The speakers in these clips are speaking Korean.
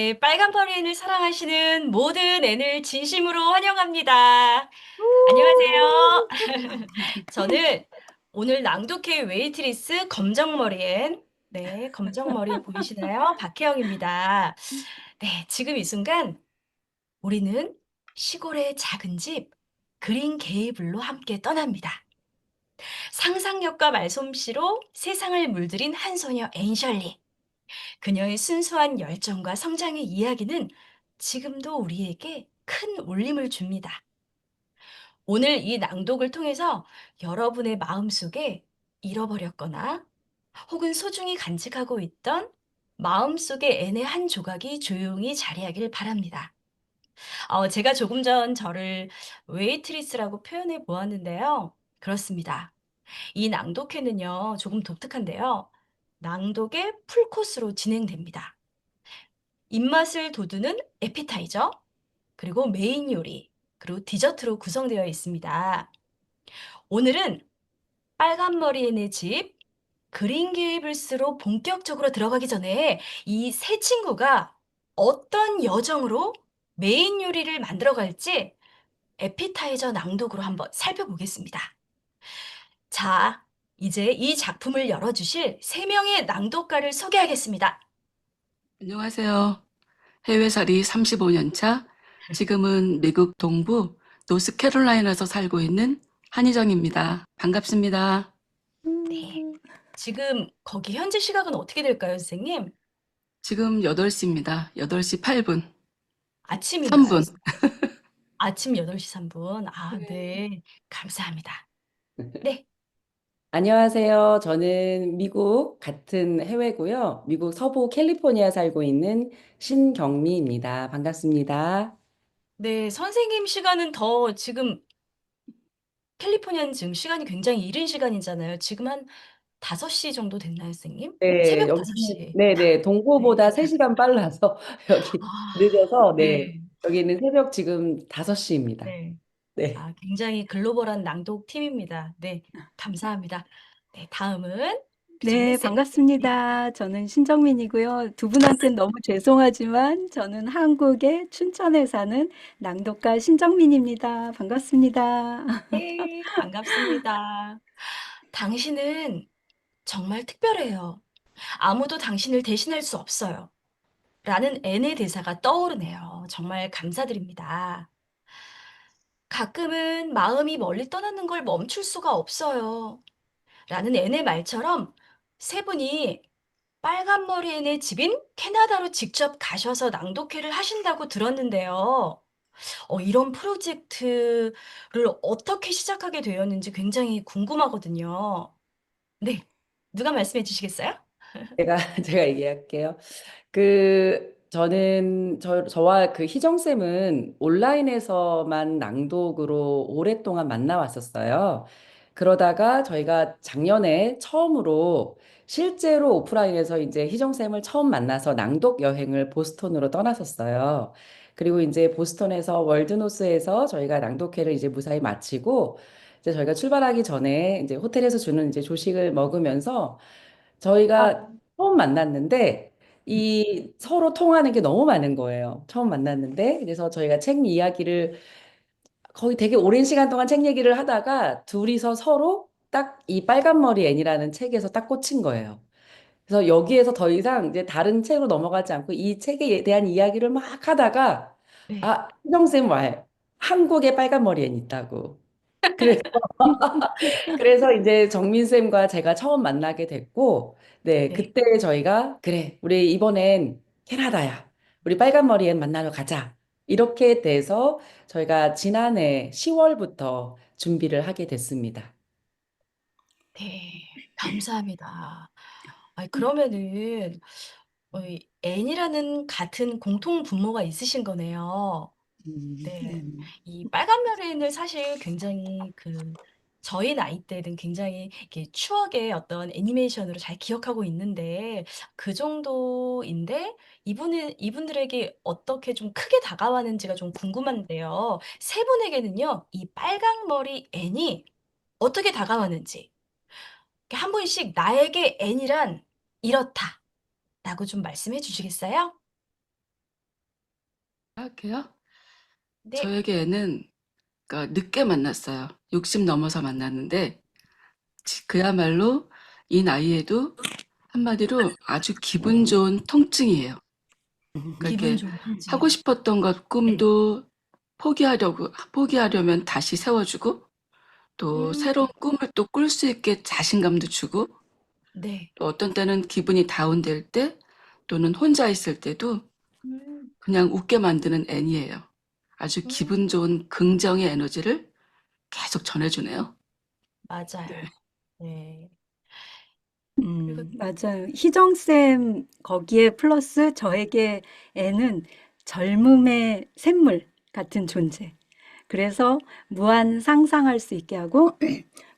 네, 빨간 머리인을 사랑하시는 모든 N을 진심으로 환영합니다. 안녕하세요. 저는 오늘 낭독회 웨이트리스 검정머리 앤, 네, 검정머리 보이시나요? 박혜영입니다. 네, 지금 이 순간 우리는 시골의 작은 집 그린 게이블로 함께 떠납니다. 상상력과 말솜씨로 세상을 물들인 한 소녀 앤셜리. 그녀의 순수한 열정과 성장의 이야기는 지금도 우리에게 큰 울림을 줍니다. 오늘 이 낭독을 통해서 여러분의 마음속에 잃어버렸거나 혹은 소중히 간직하고 있던 마음속의 N의 한 조각이 조용히 자리하길 바랍니다. 제가 조금 전 저를 웨이트리스라고 표현해 보았는데요. 그렇습니다. 이 낭독회는요, 조금 독특한데요. 낭독의 풀코스로 진행됩니다. 입맛을 돋우는 에피타이저, 그리고 메인 요리, 그리고 디저트로 구성되어 있습니다. 오늘은 빨간 머리의 집, 그린 게이블스로 본격적으로 들어가기 전에 이 세 친구가 어떤 여정으로 메인 요리를 만들어 갈지 에피타이저 낭독으로 한번 살펴보겠습니다. 자, 이제 이 작품을 열어주실 세 명의 낭독가를 소개하겠습니다. 안녕하세요. 해외살이 35년 차, 지금은 미국 동부 노스캐롤라이나에서 살고 있는 한희정입니다. 반갑습니다. 네. 지금 거기 현재 시각은 어떻게 될까요, 선생님? 지금 8시입니다. 8시 8분, 아침인가요? 3분. 아침 8시 3분. 아, 네. 네. 감사합니다. 네. 안녕하세요. 저는 미국 같은 해외고요. 미국 서부 캘리포니아 살고 있는 신경미입니다. 반갑습니다. 네. 선생님 시간은 더 지금 캘리포니아는 지금 시간이 굉장히 이른 시간이잖아요. 지금 한 5시 정도 됐나요, 선생님? 네, 새벽 여기 5시. 네네 네. 동부보다 3시간 빨라서 여기 아, 늦어서 네 네. 여기는 새벽 지금 5시입니다. 네. 네. 아, 굉장히 글로벌한 낭독 팀입니다. 네. 감사합니다. 네. 다음은 우리 네, 정민쌤. 네. 반갑습니다. 저는 신정민이고요. 두 분한테는 너무 죄송하지만 저는 한국의 춘천에 사는 낭독가 신정민입니다. 반갑습니다. 네. 반갑습니다. 당신은 정말 특별해요. 아무도 당신을 대신할 수 없어요. 라는 N의 대사가 떠오르네요. 정말 감사드립니다. 가끔은 마음이 멀리 떠나는 걸 멈출 수가 없어요. 라는 N의 말처럼 세 분이 빨간 머리 N의 집인 캐나다로 직접 가셔서 낭독회를 하신다고 들었는데요. 이런 프로젝트를 어떻게 시작하게 되었는지 굉장히 궁금하거든요. 네. 누가 말씀해 주시겠어요? 제가 제가 얘기할게요. 저는 저와 그 희정 쌤은 온라인에서만 낭독으로 오랫동안 만나왔었어요. 그러다가 저희가 작년에 처음으로 실제로 오프라인에서 이제 희정 쌤을 처음 만나서 낭독 여행을 보스턴으로 떠났었어요. 그리고 이제 보스턴에서 월드노스에서 저희가 낭독회를 이제 무사히 마치고 이제 저희가 출발하기 전에 이제 호텔에서 주는 이제 조식을 먹으면서 저희가 처음 만났는데 이 서로 통하는 게 너무 많은 거예요. 처음 만났는데 그래서 저희가 책 이야기를 거의 되게 오랜 시간 동안 책 얘기를 하다가 둘이서 서로 딱 이 빨간머리 애니라는 책에서 딱 꽂힌 거예요. 그래서 여기에서 더 이상 이제 다른 책으로 넘어가지 않고 이 책에 대한 이야기를 막 하다가 네. 아, 희정쌤 말 한국에 빨간머리 애 있다고. 그래서 그래서 이제 정민 쌤과 제가 처음 만나게 됐고, 네, 네. 그때 저희가 그래, 우리 이번엔 캐나다야. 우리 빨간 머리엔 만나러 가자. 이렇게 돼서 저희가 지난해 10월부터 준비를 하게 됐습니다. 네. 감사합니다. 아이 그러면은 이 N이라는 같은 공통 분모가 있으신 거네요. 네. 네. 이 빨간 머리는 사실 굉장히 저희 나이 때는 굉장히 이렇게 추억의 어떤 애니메이션으로 잘 기억하고 있는데 그 정도인데 이분들에게 어떻게 좀 크게 다가왔는지가 좀 궁금한데요. 세 분에게는요, 이 빨강 머리 N이 어떻게 다가왔는지 이렇게 한 분씩 나에게 N이란 이렇다라고 좀 말씀해 주시겠어요? 할게요. 네. 저에게 애는 그러니까 늦게 만났어요. 60 넘어서 만났는데 그야말로 이 나이에도 한마디로 아주 기분 좋은 통증이에요. 그러니까 기분 이렇게 좋은 하고 통증. 싶었던 것 네. 꿈도 포기하려면 다시 세워주고 또 새로운 꿈을 또 꿀 수 있게 자신감도 주고 네. 또 어떤 때는 기분이 다운될 때 또는 혼자 있을 때도 음. 그냥 웃게 만드는 애니예요. 아주 기분 음. 좋은 긍정의 에너지를 계속 전해주네요. 맞아요. 네. 그리고 맞아요. 희정쌤 거기에 플러스 저에게 애는 젊음의 샘물 같은 존재. 그래서 무한 상상할 수 있게 하고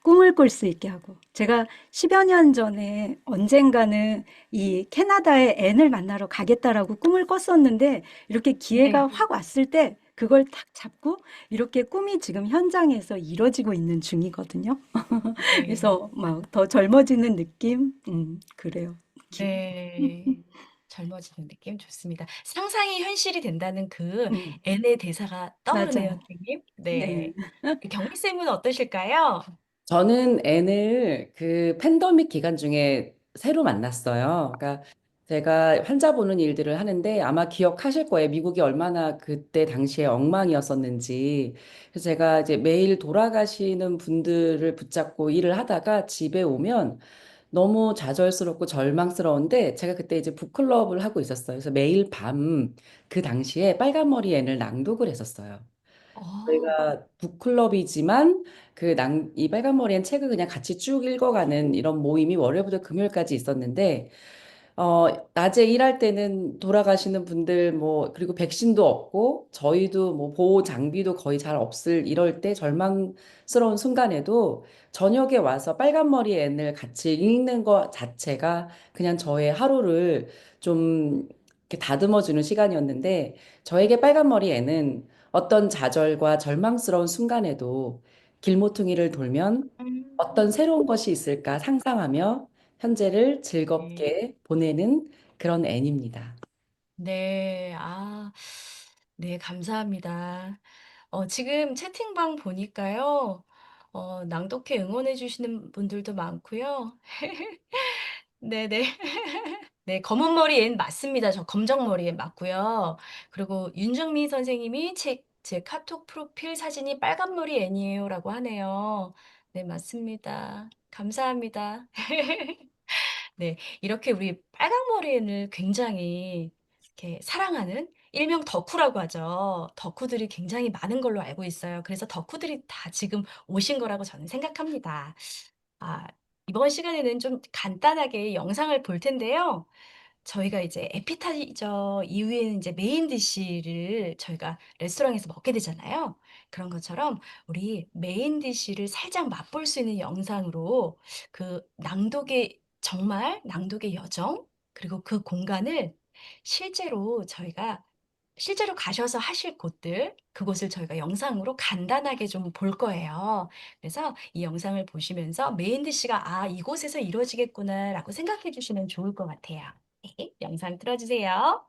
꿈을 꿀 수 있게 하고 제가 10여 년 전에 언젠가는 이 캐나다에 앤을 만나러 가겠다라고 꿈을 꿨었는데 이렇게 기회가 네. 확 왔을 때 그걸 탁 잡고 이렇게 꿈이 지금 현장에서 이뤄지고 있는 중이거든요. 네. 그래서 막 더 젊어지는 느낌? 그래요. 네. 젊어지는 느낌 좋습니다. 상상이 현실이 된다는 그 음, N의 대사가 떠오르네요, 맞아요. 선생님. 네. 네. 경리 쌤은 어떠실까요? 저는 N을 그 팬데믹 기간 중에 새로 만났어요. 그러니까 제가 환자 보는 일들을 하는데 아마 기억하실 거예요. 미국이 얼마나 그때 당시에 엉망이었었는지. 그래서 제가 이제 매일 돌아가시는 분들을 붙잡고 일을 하다가 집에 오면 너무 좌절스럽고 절망스러운데 제가 그때 이제 북클럽을 하고 있었어요. 그래서 매일 밤 그 당시에 빨간머리 앤을 낭독을 했었어요. 어. 저희가 북클럽이지만 이 빨간 머리엔 책을 그냥 같이 쭉 읽어가는 이런 모임이 월요일부터 금요일까지 있었는데 낮에 일할 때는 돌아가시는 분들 뭐 그리고 백신도 없고 저희도 뭐 보호 장비도 거의 잘 없을 이럴 때 절망스러운 순간에도 저녁에 와서 빨간 머리 앤을 같이 읽는 것 자체가 그냥 저의 하루를 좀 이렇게 다듬어주는 시간이었는데 저에게 빨간 머리 앤은 어떤 좌절과 절망스러운 순간에도 길모퉁이를 돌면 어떤 음. 새로운 것이 있을까 상상하며 현재를 네. 즐겁게 보내는 그런 애입니다. 네. 네, 감사합니다. 지금 채팅방 보니까요. 낭독회 응원해 주시는 분들도 많고요. 네네. 네, 검은 머리 앤 맞습니다. 저 검정 머리 앤 맞고요. 그리고 윤정민 선생님이 제 카톡 프로필 사진이 빨간 머리 앤이에요라고 하네요. 네, 맞습니다. 감사합니다. 네, 이렇게 우리 빨강머리인을 굉장히 이렇게 사랑하는 일명 덕후라고 하죠. 덕후들이 굉장히 많은 걸로 알고 있어요. 그래서 덕후들이 다 지금 오신 거라고 저는 생각합니다. 아, 이번 시간에는 좀 간단하게 영상을 볼 텐데요. 저희가 이제 에피타이저 이후에는 이제 메인 디시를 저희가 레스토랑에서 먹게 되잖아요. 그런 것처럼 우리 메인 디시를 살짝 맛볼 수 있는 영상으로 그 정말 낭독의 여정, 그리고 그 공간을 실제로 가셔서 하실 곳들, 그곳을 저희가 영상으로 간단하게 좀 볼 거예요. 그래서 이 영상을 보시면서 메인 디시가 '아, 이곳에서 이루어지겠구나.'라고 생각해 주시면 좋을 것 같아요. 네. 영상 틀어 주세요.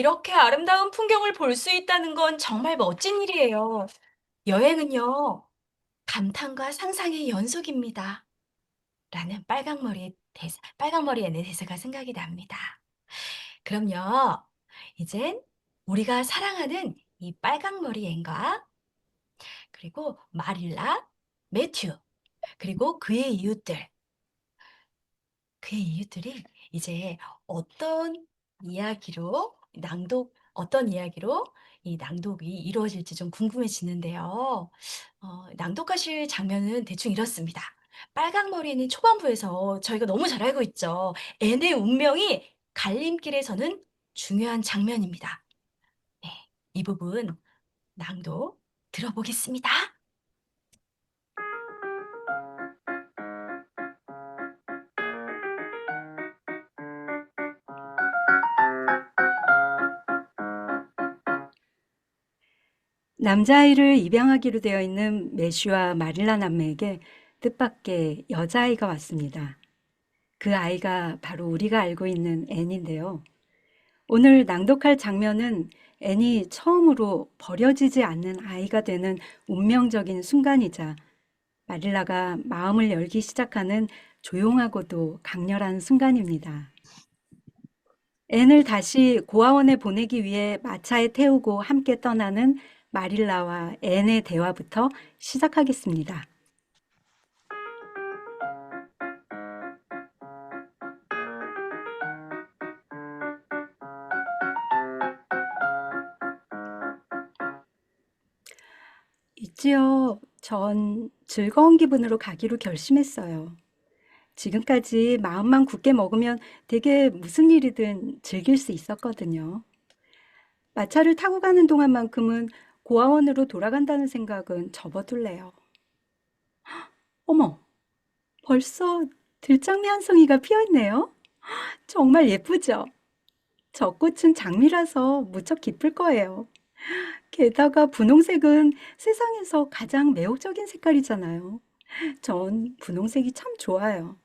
이렇게 아름다운 풍경을 볼 수 있다는 건 정말 멋진 일이에요. 여행은요, 감탄과 상상의 연속입니다. 라는 빨강머리 애의 대사가 생각이 납니다. 그럼요, 이젠 우리가 사랑하는 이 빨강머리 앤과 그리고 마릴라, 매튜, 그리고 그의 이웃들이 이제 어떤 어떤 이야기로 이 낭독이 이루어질지 좀 궁금해지는데요. 낭독하실 장면은 대충 이렇습니다. 빨강머리는 초반부에서 저희가 너무 잘 알고 있죠. 앤의 운명이 갈림길에 서는 중요한 장면입니다. 네, 이 부분 낭독 들어보겠습니다. 남자아이를 입양하기로 되어 있는 매슈와 마릴라 남매에게 뜻밖의 여자아이가 왔습니다. 그 아이가 바로 우리가 알고 있는 앤인데요. 오늘 낭독할 장면은 앤이 처음으로 버려지지 않는 아이가 되는 운명적인 순간이자 마릴라가 마음을 열기 시작하는 조용하고도 강렬한 순간입니다. 앤을 다시 고아원에 보내기 위해 마차에 태우고 함께 떠나는 마릴라와 앤의 대화부터 시작하겠습니다. 있지요. 전 즐거운 기분으로 가기로 결심했어요. 지금까지 마음만 굳게 먹으면 되게 무슨 일이든 즐길 수 있었거든요. 마차를 타고 가는 동안만큼은 고아원으로 돌아간다는 생각은 접어둘래요. 어머, 벌써 들장미 한 송이가 피어있네요. 정말 예쁘죠? 저 꽃은 장미라서 무척 기쁠 거예요. 게다가 분홍색은 세상에서 가장 매혹적인 색깔이잖아요. 전 분홍색이 참 좋아요.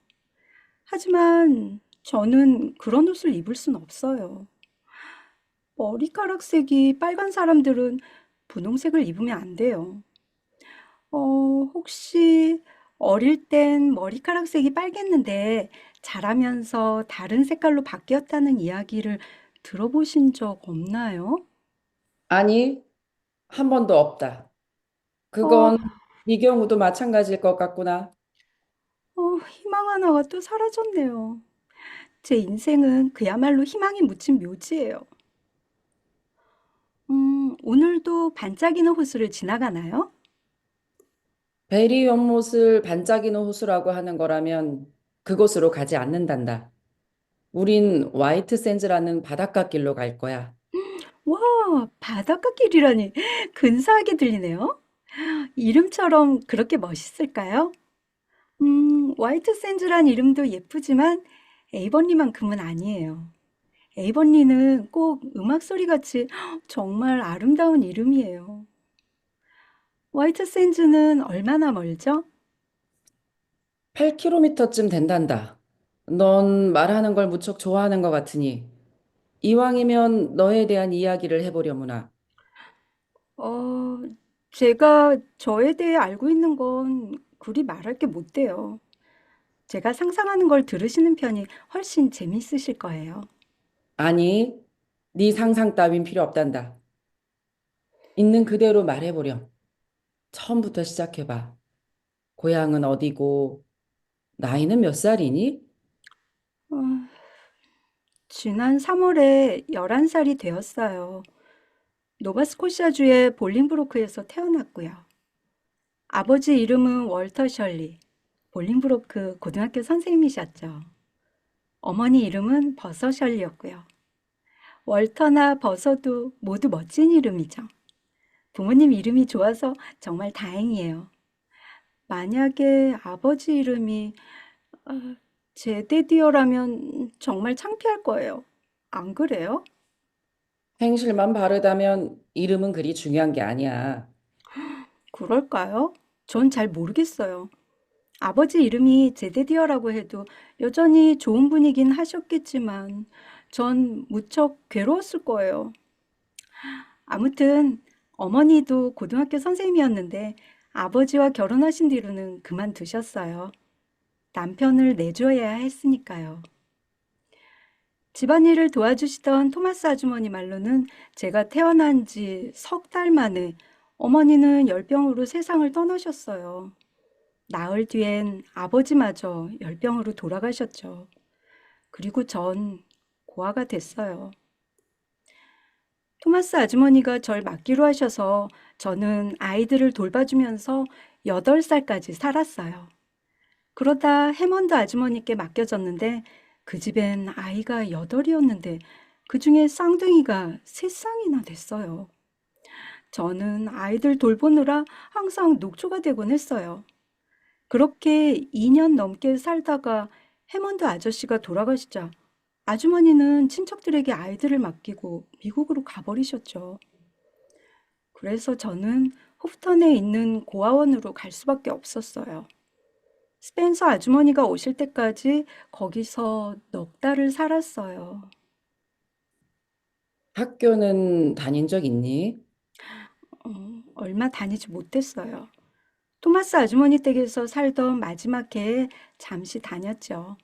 하지만 저는 그런 옷을 입을 순 없어요. 머리카락색이 빨간 사람들은 분홍색을 입으면 안 돼요. 혹시 어릴 땐 머리카락색이 빨갰는데 자라면서 다른 색깔로 바뀌었다는 이야기를 들어보신 적 없나요? 아니, 한 번도 없다. 어, 그건 네 경우도 마찬가지일 것 같구나. 희망 하나가 또 사라졌네요. 제 인생은 그야말로 희망이 묻힌 묘지예요. 오늘도 반짝이는 호수를 지나가나요? 베리 연못을 반짝이는 호수라고 하는 거라면 그곳으로 가지 않는단다. 우린 화이트 샌즈라는 바닷가 길로 갈 거야. 와, 바닷가길이라니 근사하게 들리네요. 이름처럼 그렇게 멋있을까요? 화이트 샌즈란 이름도 예쁘지만 에이번리만큼은 아니에요. 에이번리는 꼭 음악 소리 같이 정말 아름다운 이름이에요. 화이트 샌즈는 얼마나 멀죠? 8km쯤 된단다. 넌 말하는 걸 무척 좋아하는 것 같으니 이왕이면 너에 대한 이야기를 해보려무나. 어, 제가 저에 대해 알고 있는 건 그리 말할 게 못 돼요. 제가 상상하는 걸 들으시는 편이 훨씬 재미있으실 거예요. 아니, 네 상상 따윈 필요 없단다. 있는 그대로 말해보렴. 처음부터 시작해봐. 고향은 어디고, 나이는 몇 살이니? 어, 지난 3월에 11살이 되었어요. 노바스코시아주의 볼링브로크에서 태어났고요. 아버지 이름은 월터 셜리, 볼링브로크 고등학교 선생님이셨죠. 어머니 이름은 버서 셜리였고요. 월터나 버서도 모두 멋진 이름이죠. 부모님 이름이 좋아서 정말 다행이에요. 만약에 아버지 이름이 제데디어라면 정말 창피할 거예요. 안 그래요? 행실만 바르다면 이름은 그리 중요한 게 아니야. 그럴까요? 전 잘 모르겠어요. 아버지 이름이 제데디어라고 해도 여전히 좋은 분이긴 하셨겠지만 전 무척 괴로웠을 거예요. 아무튼 어머니도 고등학교 선생님이었는데 아버지와 결혼하신 뒤로는 그만두셨어요. 남편을 내줘야 했으니까요. 집안일을 도와주시던 토마스 아주머니 말로는 제가 태어난 지 석 달 만에 어머니는 열병으로 세상을 떠나셨어요. 나흘 뒤엔 아버지마저 열병으로 돌아가셨죠. 그리고 전 고아가 됐어요. 토마스 아주머니가 절 맡기로 하셔서 저는 아이들을 돌봐주면서 8살까지 살았어요. 그러다 해먼드 아주머니께 맡겨졌는데 그 집엔 아이가 8이었는데 그중에 쌍둥이가 3쌍이나 됐어요. 저는 아이들 돌보느라 항상 녹초가 되곤 했어요. 그렇게 2년 넘게 살다가 해먼드 아저씨가 돌아가시자 아주머니는 친척들에게 아이들을 맡기고 미국으로 가버리셨죠. 그래서 저는 호프턴에 있는 고아원으로 갈 수밖에 없었어요. 스펜서 아주머니가 오실 때까지 거기서 넉 달을 살았어요. 학교는 다닌 적 있니? 얼마 다니지 못했어요. 토마스 아주머니 댁에서 살던 마지막 해에 잠시 다녔죠.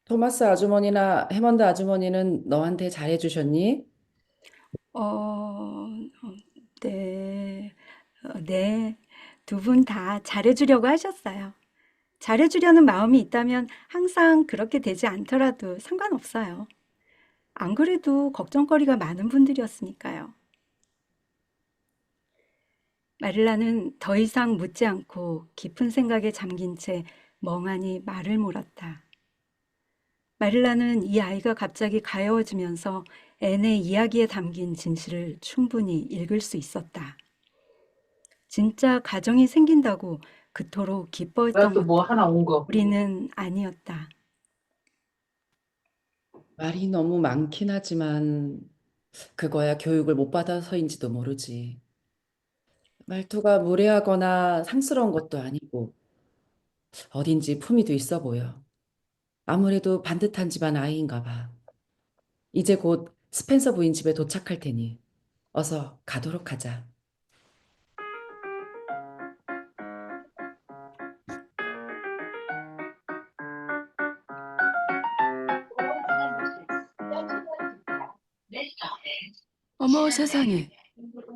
토마스 아주머니나 해먼드 아주머니는 너한테 잘해주셨니? 어, 네, 네. 두 분 다 잘해주려고 하셨어요. 잘해주려는 마음이 있다면 항상 그렇게 되지 않더라도 상관없어요. 안 그래도 걱정거리가 많은 분들이었으니까요. 마릴라는 더 이상 묻지 않고 깊은 생각에 잠긴 채 멍하니 말을 몰았다. 마릴라는 이 아이가 갑자기 가여워지면서 앤의 이야기에 담긴 진실을 충분히 읽을 수 있었다. 진짜 가정이 생긴다고 그토록 기뻐했던 또 뭐 하나 온 거. 우리는 아니었다. 말이 너무 많긴 하지만 그거야 교육을 못 받아서인지도 모르지. 말투가 무례하거나 상스러운 것도 아니고 어딘지 품위도 있어 보여. 아무래도 반듯한 집안 아이인가 봐. 이제 곧 스펜서 부인 집에 도착할 테니 어서 가도록 하자. 어머 세상에,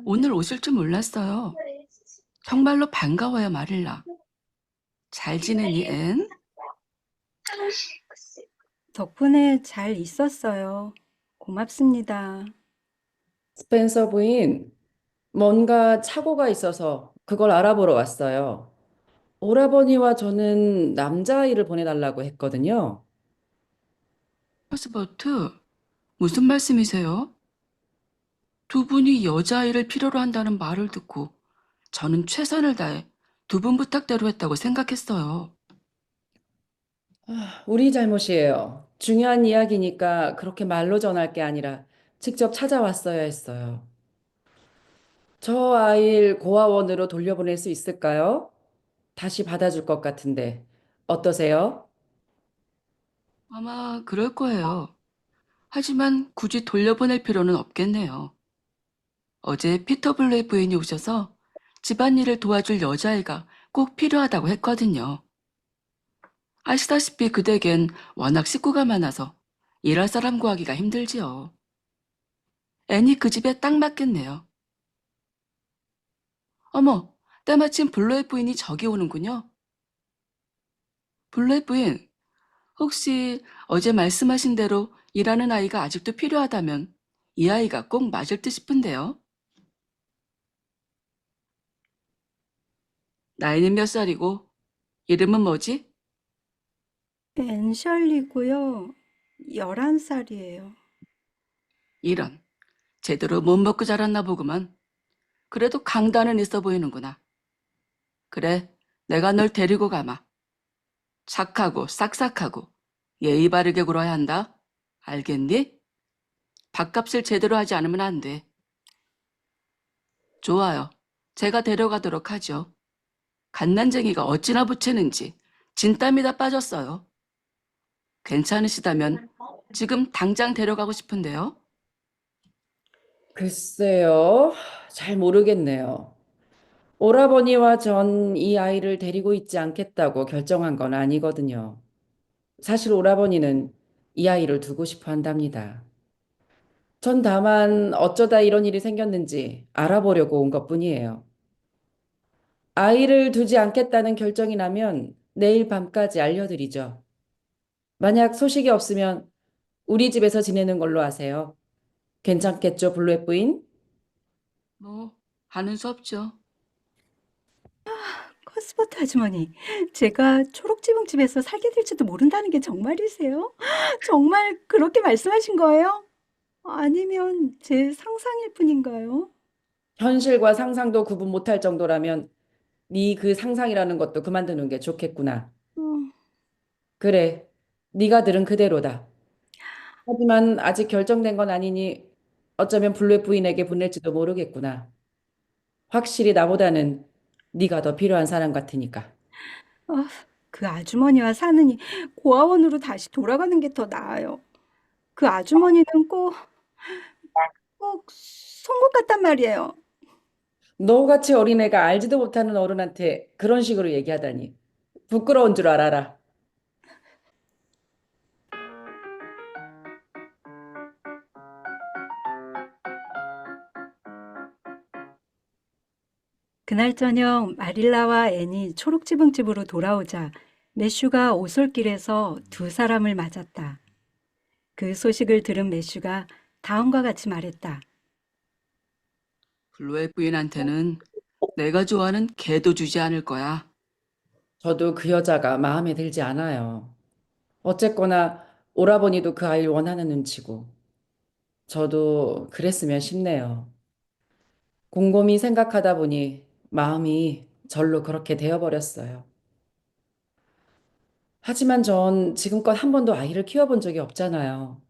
오늘 오실 줄 몰랐어요. 정말로 반가워요, 마릴라. 잘 지내니, 앤? 덕분에 잘 있었어요. 고맙습니다. 스펜서 부인, 뭔가 착오가 있어서 그걸 알아보러 왔어요. 오라버니와 저는 남자아이를 보내달라고 했거든요. 퍼스버트, 무슨 말씀이세요? 두 분이 여자아이를 필요로 한다는 말을 듣고 저는 최선을 다해 두 분 부탁대로 했다고 생각했어요. 우리 잘못이에요. 중요한 이야기니까 그렇게 말로 전할 게 아니라 직접 찾아왔어야 했어요. 저 아이를 고아원으로 돌려보낼 수 있을까요? 다시 받아줄 것 같은데 어떠세요? 아마 그럴 거예요. 하지만 굳이 돌려보낼 필요는 없겠네요. 어제 피터 블레이 부인이 오셔서 집안일을 도와줄 여자아이가 꼭 필요하다고 했거든요. 아시다시피 그 댁엔 워낙 식구가 많아서 일할 사람 구하기가 힘들지요. 앤이 그 집에 딱 맞겠네요. 어머, 때마침 블레이 부인이 저기 오는군요. 블레이 부인, 혹시 어제 말씀하신 대로 일하는 아이가 아직도 필요하다면 이 아이가 꼭 맞을 듯 싶은데요. 나이는 몇 살이고 이름은 뭐지? 앤셜리고요. 11살이에요. 이런, 제대로 못 먹고 자랐나 보구만. 그래도 강단은 있어 보이는구나. 그래, 내가 널 데리고 가마. 착하고 싹싹하고 예의 바르게 굴어야 한다. 알겠니? 밥값을 제대로 하지 않으면 안 돼. 좋아요. 제가 데려가도록 하죠. 갓난쟁이가 어찌나 부채는지 진땀이 다 빠졌어요. 괜찮으시다면 지금 당장 데려가고 싶은데요. 글쎄요, 잘 모르겠네요. 오라버니와 전 이 아이를 데리고 있지 않겠다고 결정한 건 아니거든요. 사실 오라버니는 이 아이를 두고 싶어 한답니다. 전 다만 어쩌다 이런 일이 생겼는지 알아보려고 온 것뿐이에요. 아이를 두지 않겠다는 결정이 나면 내일 밤까지 알려드리죠. 만약 소식이 없으면 우리 집에서 지내는 걸로 하세요. 괜찮겠죠, 블루의 부인? 뭐 하는 수 없죠. 커스버트 아주머니, 제가 초록지붕집에서 살게 될지도 모른다는 게 정말이세요? 정말 그렇게 말씀하신 거예요? 아니면 제 상상일 뿐인가요? 현실과 상상도 구분 못할 정도라면 네 그 상상이라는 것도 그만두는 게 좋겠구나. 어, 그래, 네가 들은 그대로다. 하지만 아직 결정된 건 아니니 어쩌면 블루의 부인에게 보낼지도 모르겠구나. 확실히 나보다는 네가 더 필요한 사람 같으니까. 아, 그 아주머니와 사느니 고아원으로 다시 돌아가는 게 더 나아요. 그 아주머니는 꼭 송곳 같단 말이에요. 너같이 어린애가 알지도 못하는 어른한테 그런 식으로 얘기하다니. 부끄러운 줄 알아라. 그날 저녁 마릴라와 앤이 초록지붕집으로 돌아오자 매슈가 오솔길에서 두 사람을 맞았다. 그 소식을 들은 매슈가 다음과 같이 말했다. 블루의 부인한테는 내가 좋아하는 개도 주지 않을 거야. 저도 그 여자가 마음에 들지 않아요. 어쨌거나 오라버니도 그 아이를 원하는 눈치고 저도 그랬으면 싶네요. 곰곰이 생각하다 보니 마음이 절로 그렇게 되어버렸어요. 하지만 전 지금껏 한 번도 아이를 키워본 적이 없잖아요.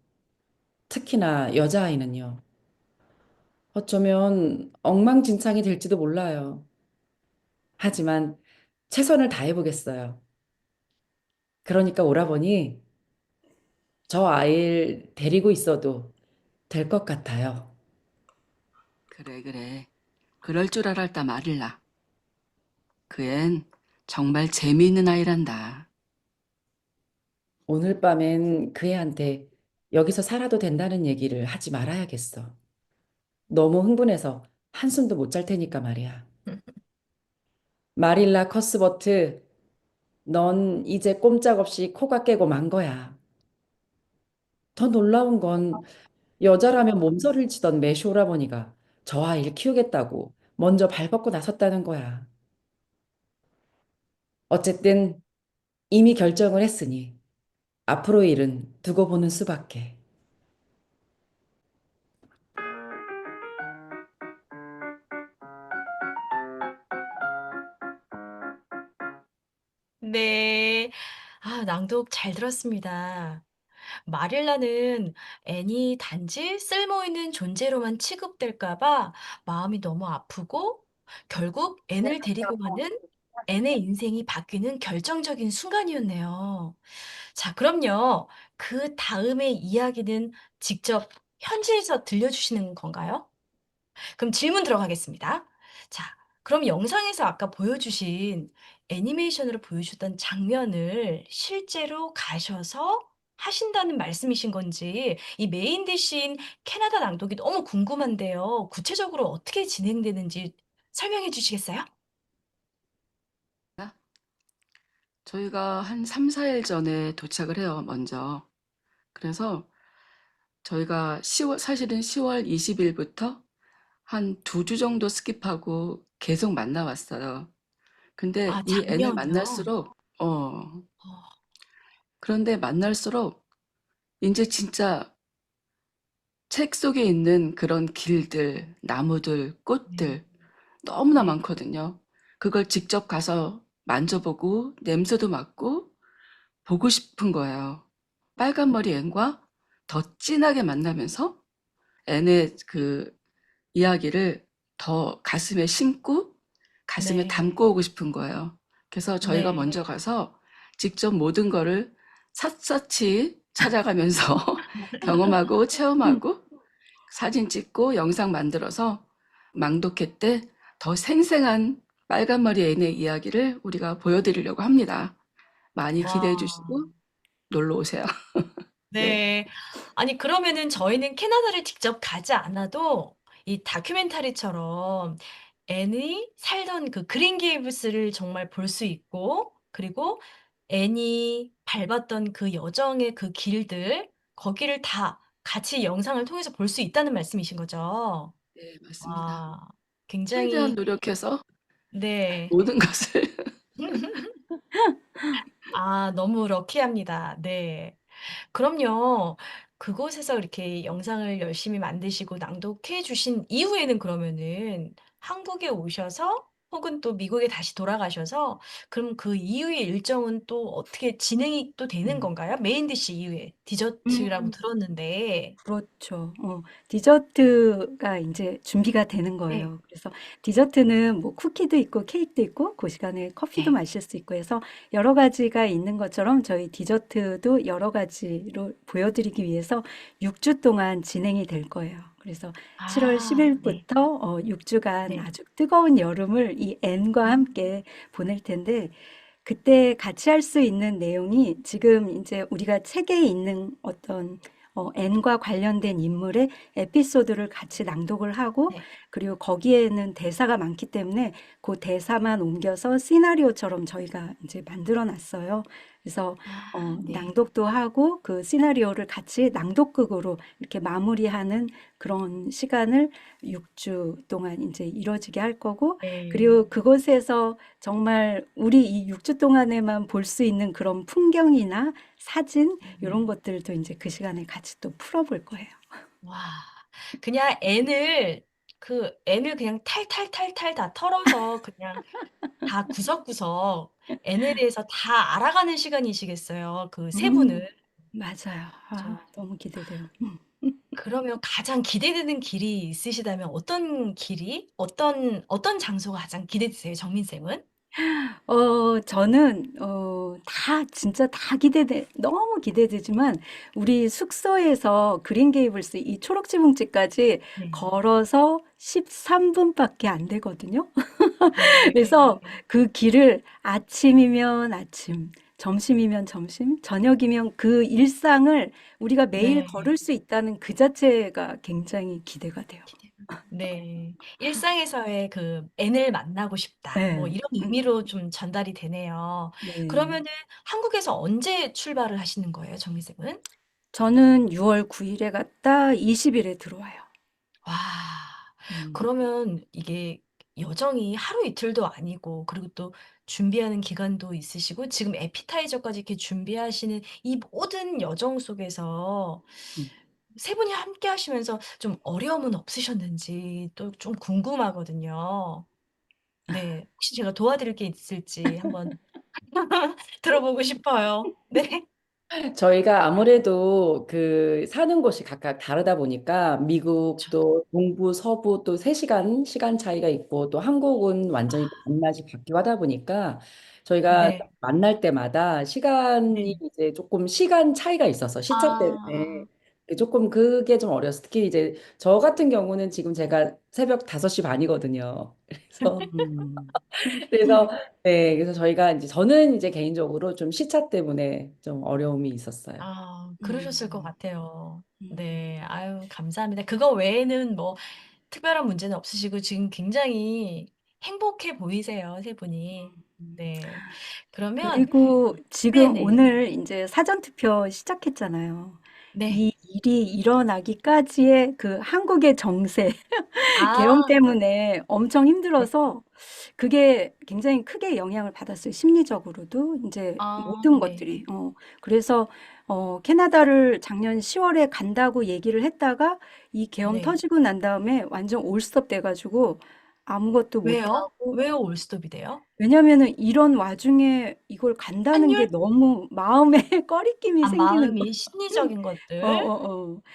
특히나 여자아이는요. 어쩌면 엉망진창이 될지도 몰라요. 하지만 최선을 다해보겠어요. 그러니까 오라버니, 저 아이를 데리고 있어도 될 것 같아요. 그래, 그래. 그럴 줄 알았다, 마릴라. 그 앤 정말 재미있는 아이란다. 오늘 밤엔 그 애한테 여기서 살아도 된다는 얘기를 하지 말아야겠어. 너무 흥분해서 한숨도 못 잘 테니까 말이야. 마릴라 커스버트, 넌 이제 꼼짝없이 코가 깨고 만 거야. 더 놀라운 건 여자라면 몸서리를 치던 매시 오라버니가 저 아이를 키우겠다고 먼저 발벗고 나섰다는 거야. 어쨌든 이미 결정을 했으니 앞으로의 일은 두고 보는 수밖에. 네. 아, 낭독 잘 들었습니다. 마릴라는 애니 단지 쓸모있는 존재로만 취급될까 봐 마음이 너무 아프고 결국 앤을 데리고 가는 앤의 인생이 바뀌는 결정적인 순간이었네요. 자, 그럼요. 그 다음의 이야기는 직접 현지에서 들려주시는 건가요? 그럼 질문 들어가겠습니다. 자, 그럼 영상에서 아까 보여주신 애니메이션으로 보여주던 장면을 실제로 가셔서 하신다는 말씀이신 건지 이 메인 디시인 캐나다 낭독이 너무 궁금한데요. 구체적으로 어떻게 진행되는지 설명해 주시겠어요? 저희가 한 3, 4일 전에 도착을 해요, 먼저. 그래서 저희가 사실은 10월 20일부터 한 2주 정도 스킵하고 계속 만나왔어요. 근데 아, 이 애를 장면이요? 만날수록, 어, 그런데 만날수록 이제 진짜 책 속에 있는 그런 길들, 나무들, 네. 꽃들 너무나 네. 많거든요. 그걸 직접 가서 만져보고 냄새도 맡고 보고 싶은 거예요. 빨간 머리 앤과 더 진하게 만나면서 앤의 그 이야기를 더 가슴에 심고 가슴에 네. 담고 오고 싶은 거예요. 그래서 저희가 네. 먼저 가서 직접 모든 거를 샅샅이 찾아가면서 경험하고 체험하고 사진 찍고 영상 만들어서 망독회 때 더 생생한 빨간머리 앤의 이야기를 우리가 보여드리려고 합니다. 많이 기대해 와. 주시고 놀러 오세요. 네. 네. 아니 그러면은 저희는 캐나다를 직접 가지 않아도 이 다큐멘터리처럼 앤이 살던 그 그린 게이블스를 정말 볼 수 있고 그리고 앤이 밟았던 그 여정의 그 길들 거기를 다 같이 영상을 통해서 볼 수 있다는 말씀이신 거죠? 네, 맞습니다. 와. 최대한 굉장히 노력해서 네. 모든 것을 아 너무 럭키합니다. 네. 그럼요. 그곳에서 이렇게 영상을 열심히 만드시고 낭독해 주신 이후에는 그러면은 한국에 오셔서 혹은 또 미국에 다시 돌아가셔서 그럼 그 이후의 일정은 또 어떻게 진행이 또 되는 음. 건가요? 메인 디시 이후에 디저트라고 음. 들었는데. 그렇죠. 디저트가 인제 준비가 되는 네. 거예요. 그래서 디저트는 뭐 쿠키도 있고 케이크도 있고 그 시간에 커피도 네. 마실 수 있고 해서 여러 가지가 있는 것처럼 저희 디저트도 여러 가지로 보여드리기 위해서 6주 동안 진행이 될 거예요. 그래서 7월 10 아 네. 일부터 6주간 네. 아주 뜨거운 여름을 이 앤과 음 함께 보낼 텐데 그때 같이 할 수 있는 내용이 지금 인제 우리가 책에 있는 어떤 앤과 관련된 인물의 에피소드를 같이 낭독을 하고 네. 그리고 거기에는 대사가 많기 때문에 그 대사만 옮겨서 시나리오처럼 저희가 인제 만들어 놨어요. 그래서 아 네. 낭독도 하고 그 시나리오를 같이 낭독극으로 이렇게 마무리하는 그런 시간을 6주 동안 인제 이루어지게 할 거고 네. 그리고 그곳에서 정말 우리 이 6주 동안에만 볼 수 있는 그런 풍경이나 사진 요런 것들도 인제 그 시간에 같이 또 풀어볼 거예요. 와. 그냥 N을 그냥 탈탈탈탈 다 털어서 그냥 다 구석구석 N에 대해서 다 알아가는 시간이시겠어요, 그 세 분은. 맞아요. 아 그죠. 너무 기대돼요. 그러면 가장 기대되는 길이 있으시다면 어떤 길이 어떤 장소가 가장 기대되세요, 정민 쌤은? 저는 다 진짜 다 기대돼 너무 기대되지만 우리 숙소에서 그린 게이블스 이 초록 지붕집까지 네. 걸어서 13분 밖에 안 되거든요. 그래서 네. 그 길을 아침이면 아침, 점심이면 점심, 저녁이면 그 일상을 우리가 매일 네. 걸을 수 있다는 그 자체가 굉장히 기대가 돼요. 네. 일상에서의 그 N을 만나고 싶다. 뭐 네. 이런 의미로 좀 전달이 되네요. 네. 그러면은 한국에서 언제 출발을 하시는 거예요, 정민 쌤은? 저는 6월 9일에 갔다 20일에 들어와요. 와. 음. 그러면 이게 여정이 하루 이틀도 아니고 그리고 또 준비하는 기간도 있으시고 지금 에피타이저까지 이렇게 준비하시는 이 모든 여정 속에서 음. 세 분이 함께 하시면서 좀 어려움은 없으셨는지 또 좀 궁금하거든요. 네. 혹시 제가 도와드릴 게 있을지 한번 들어보고 싶어요. 네. 저희가 아무래도 그 사는 곳이 각각 다르다 보니까 그쵸. 미국도 동부, 서부 또 3시간 시간 차이가 있고 또 한국은 완전히 밤낮이 바뀌고 하다 보니까 저희가 네. 만날 때마다 시간이 네. 이제 조금 시간 차이가 있어서 시차 아. 때문에 조금 그게 좀 어려서 특히 이제 저 같은 경우는 지금 제가 새벽 5시 반이거든요. 그래서 음. 그래서 네, 그래서 저희가 이제 저는 이제 개인적으로 좀 시차 때문에 좀 어려움이 있었어요. 아 그러셨을 것 음. 같아요. 음. 네. 아유 감사합니다. 그거 외에는 뭐 특별한 문제는 없으시고 지금 굉장히 행복해 보이세요, 세 분이. 음. 네. 그러면 그리고 지금 네네. 오늘 인제 사전 투표 시작했잖아요. 네. 이 일이 일어나기까지의 그 한국의 정세, 계엄 아 때문에 엄청 네. 힘들어서 그게 굉장히 크게 영향을 받았어요. 심리적으로도 인제 아 모든 네. 것들이. 그래서 캐나다를 작년 10월에 간다고 얘기를 했다가 이 계엄 네. 터지고 난 다음에 완전 올스톱 돼 가지고 아무것도 못 왜요? 하고 왜요 올스톱이 돼요? 왜냐면은 이런 와중에 이걸 간다는 게 환율? 너무 마음에 꺼리낌이 아 생기는 마음이 심리적인 거. 것들.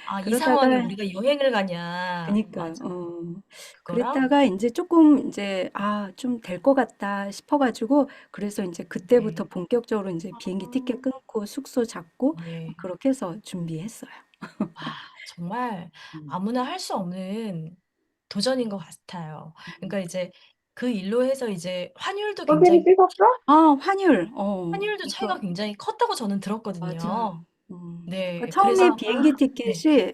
아 이 상황에 그러다가 우리가 여행을 가냐. 그니까 맞아. 그거랑 그랬다가 인제 쪼끔 인제 '아 좀 될 것 같다.' 싶어 가지고 그래서 인제 그때부터 네. 본격적으로 인제 비행기 티켓 아 끊고 숙소 잡고 네. 그렇게 해서 준비했어요. 와, 정말 음. 아무나 할 수 없는 도전인 것 같아요. 그러니까 이제 그 일로 해서 이제 환율도 선생님 굉장히 찍었어? 아, 환율. 환율도 이거 차이가 굉장히 컸다고 저는 맞아. 들었거든요. 그러니까 네. 처음에 그래서 비행기 네. 티켓이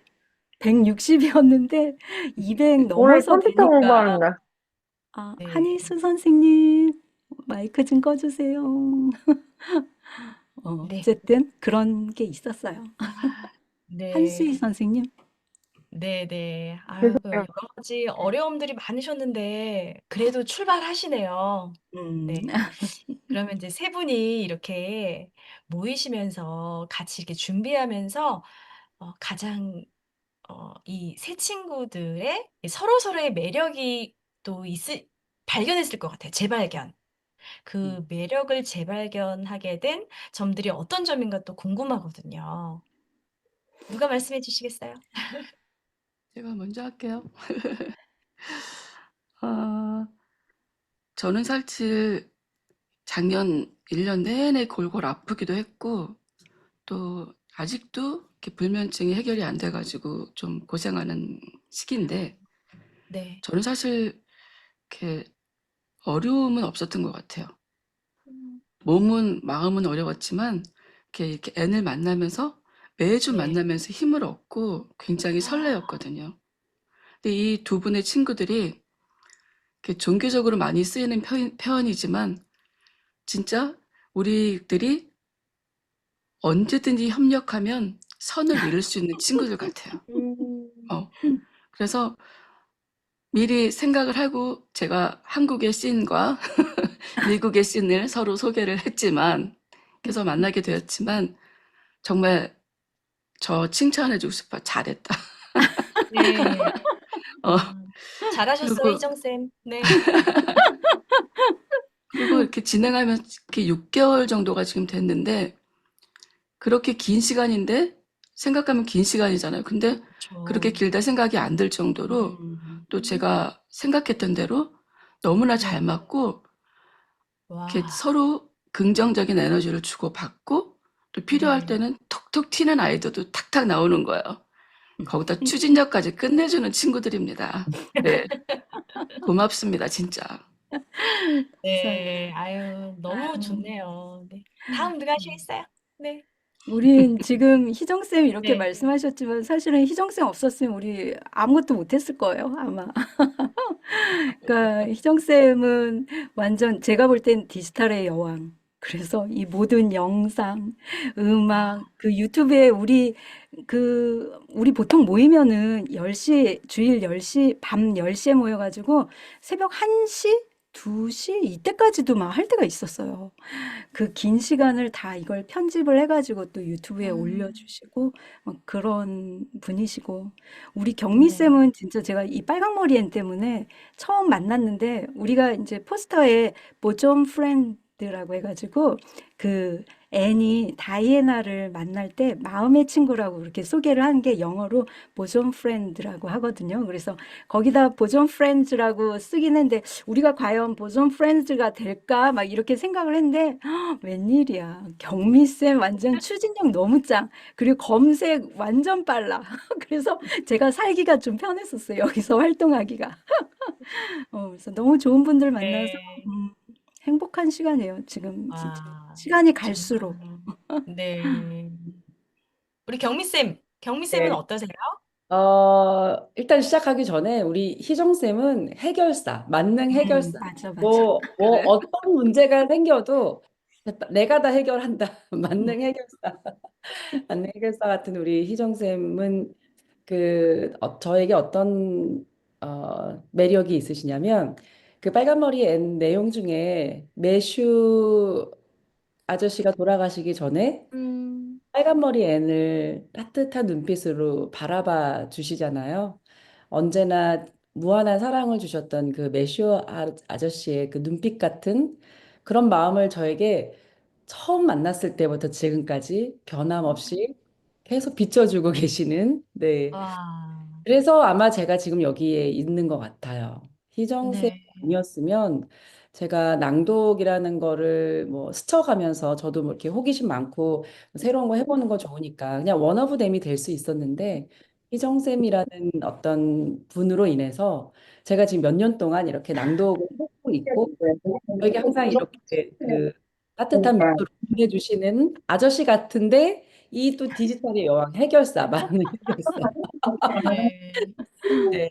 160이었는데 200 오늘 넘어서 컴퓨터 되니까 공부하는다. 아, 네. 한희수 선생님 마이크 좀 꺼주세요. 네. 어쨌든 그런 게 있었어요. 한수희 네. 선생님. 네네. 아유, 그 죄송해요. 여러 가지 어려움들이 많으셨는데 그래도 출발하시네요. 음, 네. 그러면 이제 세 분이 이렇게 모이시면서 같이 이렇게 준비하면서 가장 이 세 친구들의 이 서로서로의 매력이 또 발견했을 것 같아요. 재발견. 음. 그 매력을 재발견하게 된 점들이 어떤 점인가 또 궁금하거든요. 누가 말씀해 주시겠어요? 제가 먼저 할게요. 아, 저는 사실 작년 1년 내내 골골 아프기도 했고, 또 아직도 이렇게 불면증이 해결이 안 돼가지고 좀 고생하는 시기인데, 네. 저는 사실 이렇게 어려움은 없었던 것 같아요. 음. 몸은, 마음은 어려웠지만, 이렇게 N을 만나면서 매주 네. 만나면서 힘을 얻고 굉장히 설레었거든요. 근데 이 두 분의 친구들이 이렇게 종교적으로 많이 쓰이는 표현이지만, 진짜 우리들이 언제든지 협력하면 선을 이룰 수 있는 친구들 같아요. 음. 어, 그래서 미리 생각을 하고 제가 한국의 씬과 미국의 씬을 서로 소개를 했지만, 그래서 만나게 되었지만, 정말 저 칭찬해주고 싶어. 잘했다. 네. 어, 잘하셨어요, 그리고, 희정쌤. 네. 그리고 이렇게 진행하면서 이렇게 6개월 정도가 지금 됐는데, 그렇게 긴 시간인데, 생각하면 긴 시간이잖아요. 근데 그렇게 그쵸. 길다 생각이 안 들 정도로 또 음. 제가 생각했던 대로 너무나 네. 잘 맞고, 이렇게 와. 서로 긍정적인 에너지를 주고받고, 또 필요할 네. 때는 톡톡 튀는 아이디어도 탁탁 나오는 거예요. 거기다 추진력까지 끝내주는 친구들입니다. 네, 고맙습니다, 진짜. 그래서 네. 아유, 너무 아유, 좋네요. 네. 다음 누가 하시겠어요? 네. 우린 지금 희정쌤 이렇게 네. 말씀하셨지만 사실은 희정쌤 없었으면 우리 아무것도 못했을 거예요, 아마. 그러니까 희정쌤은 완전 제가 볼 땐 디지털의 여왕. 그래서 이 모든 영상, 음악, 아, 그 유튜브에 우리 보통 모이면은 10시, 주일 10시, 밤 10시에 모여가지고 새벽 1시, 2시 이때까지도 막 할 때가 있었어요. 그 긴 시간을 다 이걸 편집을 해가지고 또 유튜브에 음. 올려주시고 막 그런 분이시고 우리 네. 경미쌤은 진짜 제가 이 빨강머리 앤 때문에 처음 만났는데 우리가 이제 포스터에 보존 프렌드라고 해가지고 그 앤이 다이애나를 만날 때 마음의 친구라고 이렇게 소개를 한 게 영어로 보존 프렌드라고 하거든요. 그래서 거기다 보존 프렌즈라고 쓰긴 했는데 우리가 과연 보존 프렌즈가 될까 막 이렇게 생각을 했는데 웬일이야. 경미쌤 완전 추진력 너무 짱. 그리고 검색 완전 빨라. 그래서 제가 살기가 좀 편했었어요. 여기서 활동하기가. 그래서 너무 좋은 분들 만나서 네. 음, 행복한 시간이에요. 지금 진짜. 와, 시간이 정말. 갈수록. 네. 우리 경미쌤. 경미쌤은 네. 어떠세요? 일단 시작하기 전에 우리 희정쌤은 해결사, 만능 해결사. 맞아, 맞아. 뭐 그래? 어떤 문제가 생겨도 됐다, 내가 다 해결한다. 음, 만능 해결사. 만능 해결사 같은 우리 희정쌤은 저에게 어떤 매력이 있으시냐면 그 빨간 머리 앤 내용 중에 매슈 아저씨가 돌아가시기 전에 음. 빨간 머리 앤을 따뜻한 눈빛으로 바라봐 주시잖아요. 언제나 무한한 사랑을 주셨던 그 매슈 아저씨의 그 눈빛 같은 그런 마음을 저에게 처음 만났을 때부터 지금까지 변함없이 계속 비춰주고 계시는, 네. 와. 그래서 아마 제가 지금 여기에 있는 것 같아요. 희정 쌤이 네. 아니었으면 제가 낭독이라는 거를 뭐 스쳐가면서 저도 뭐 이렇게 호기심 많고 새로운 거 해보는 거 좋으니까 그냥 원어브댐이 될 수 있었는데 희정쌤이라는 어떤 분으로 인해서 제가 지금 몇 년 동안 이렇게 낭독을 하고 있고 저에게 항상 이렇게 그 따뜻한 미소를 보내주시는 아저씨 같은데 이 또 디지털의 여왕 해결사 많은 해결사 네. 네.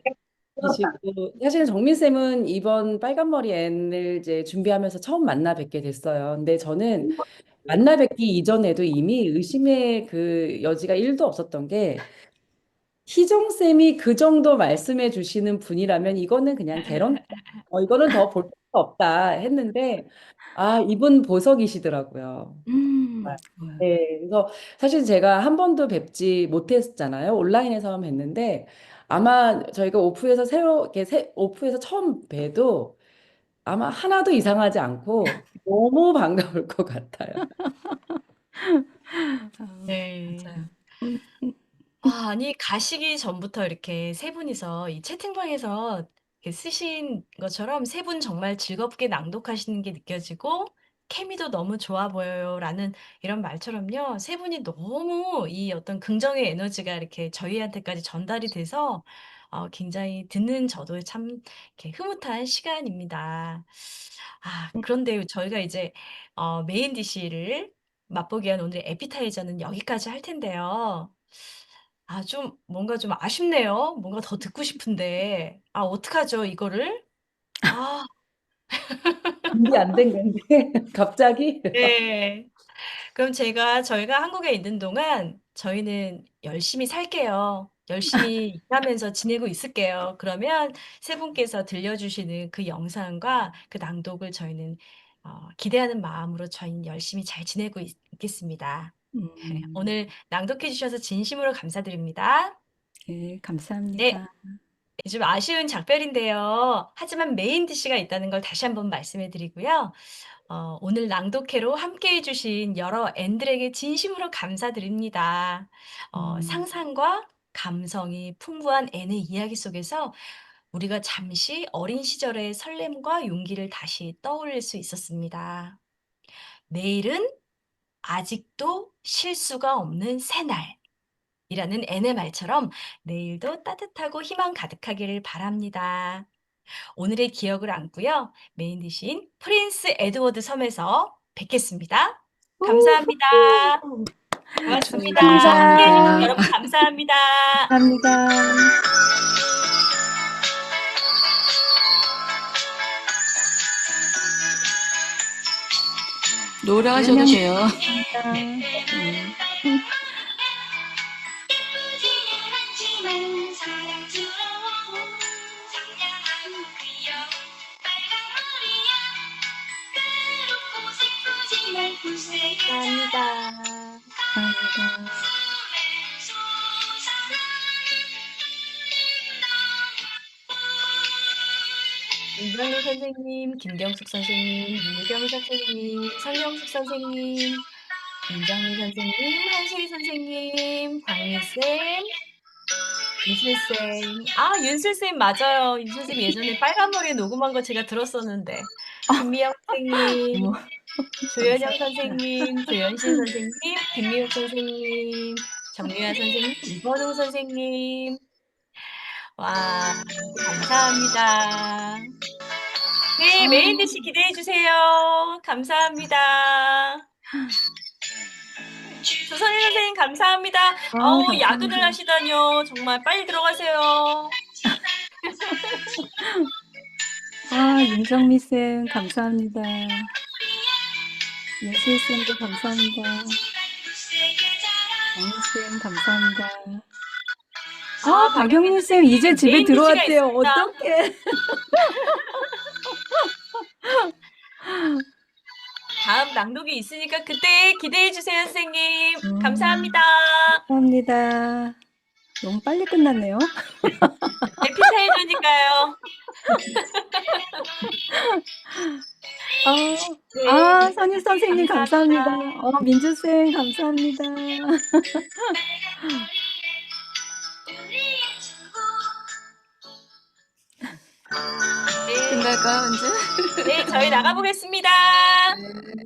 이시고 사실 정민 쌤은 이번 빨간머리 앤을 이제 준비하면서 처음 만나 뵙게 됐어요. 근데 저는 만나 뵙기 이전에도 이미 의심의 그 여지가 1도 없었던 게 희정 쌤이 그 정도 말씀해 주시는 분이라면 이거는 그냥 개런 이거는 더 볼 필요 없다 했는데 아 이분 보석이시더라고요. 음, 네, 그래서 사실 제가 한 번도 뵙지 못했잖아요. 온라인에서만 뵀는데 아마 저희가 오프에서 새로 이렇게 오프에서 처음 뵈도 아마 하나도 이상하지 않고 너무 반가울 것 같아요. 네. 맞아요. 아니, 가시기 전부터 이렇게 세 분이서 이 채팅방에서 이렇게 쓰신 것처럼 세 분 정말 즐겁게 낭독하시는 게 느껴지고, 케미도 너무 좋아 보여요라는 이런 말처럼요. 세 분이 너무 이 어떤 긍정의 에너지가 이렇게 저희한테까지 전달이 돼서 굉장히 듣는 저도 참 이렇게 흐뭇한 시간입니다. 그런데 저희가 이제 메인 디시를 맛보기 위한 오늘의 에피타이저는 여기까지 할 텐데요. 좀 뭔가 좀 아쉽네요. 뭔가 더 듣고 싶은데. 어떡하죠, 이거를? 아 준비 안 된 건데 갑자기 네. 그럼 저희가 한국에 있는 동안 저희는 열심히 살게요. 열심히 일하면서 지내고 있을게요. 그러면 세 분께서 들려주시는 그 영상과 그 낭독을 저희는 기대하는 마음으로 저희는 열심히 잘 지내고 있겠습니다. 오늘 낭독해 주셔서 진심으로 감사드립니다. 네, 네. 감사합니다. 좀 아쉬운 작별인데요. 하지만 메인 디시가 있다는 걸 다시 한번 말씀해 드리고요. 오늘 낭독회로 함께해 주신 여러 앤들에게 진심으로 감사드립니다. 음, 상상과 감성이 풍부한 앤의 이야기 속에서 우리가 잠시 어린 시절의 설렘과 용기를 다시 떠올릴 수 있었습니다. 내일은 아직도 실수가 없는 새날. 이라는 앤의 말처럼 내일도 따뜻하고 희망 가득하기를 바랍니다. 오늘의 기억을 안고요. 메인 디신 프린스 에드워드 섬에서 뵙겠습니다. 감사합니다. 고맙습니다. 함께해 주신 감사합니다. 여러분 감사합니다. 감사합니다. 노래하셔도 돼요. 감사합니다. 네. 예쁘지는 않지만 사랑스러워 상냥한 귀여운 빨간 머리야 외롭고 슬프지만 불새의 감사합니다. 감사합니다. 가슴에 솟아나는 윤정민 선생님, 김경숙 선생님, 민유경 선생님, 설명숙 선생님, 윤정민 선생님, 한수희 선생님, 광희쌤, 윤슬쌤. 윤슬쌤 맞아요. 윤슬쌤 예전에 빨간 머리에 녹음한 거 제가 들었었는데. 김미영 선생님, 어머, 조현영 선생님, 조현신 선생님, 김미옥 선생님, 정유아 선생님, 이건우 선생님. 와, 감사합니다. 네, 메인 디시 기대해 주세요. 감사합니다. 조선희 선생님 감사합니다. 야근을 감사합니다. 하시다뇨. 정말 빨리 들어가세요. 윤정미 쌤, 감사합니다. 예슬 쌤도 감사합니다. 정희 쌤, 감사합니다. 박영민 쌤, 이제 집에 메인 디시가 들어왔대요. 있습니다. 어떡해. 다음 낭독이 있으니까 그때 기대해 주세요, 선생님. 감사합니다. 감사합니다. 너무 빨리 끝났네요. 에피타이저니까요. 네, 선희 선생님 감사합니다. 감사합니다. 민주 쌤 감사합니다. 네, 끝나요. 나갈까요, 이제? 네, 저희 나가보겠습니다. 네.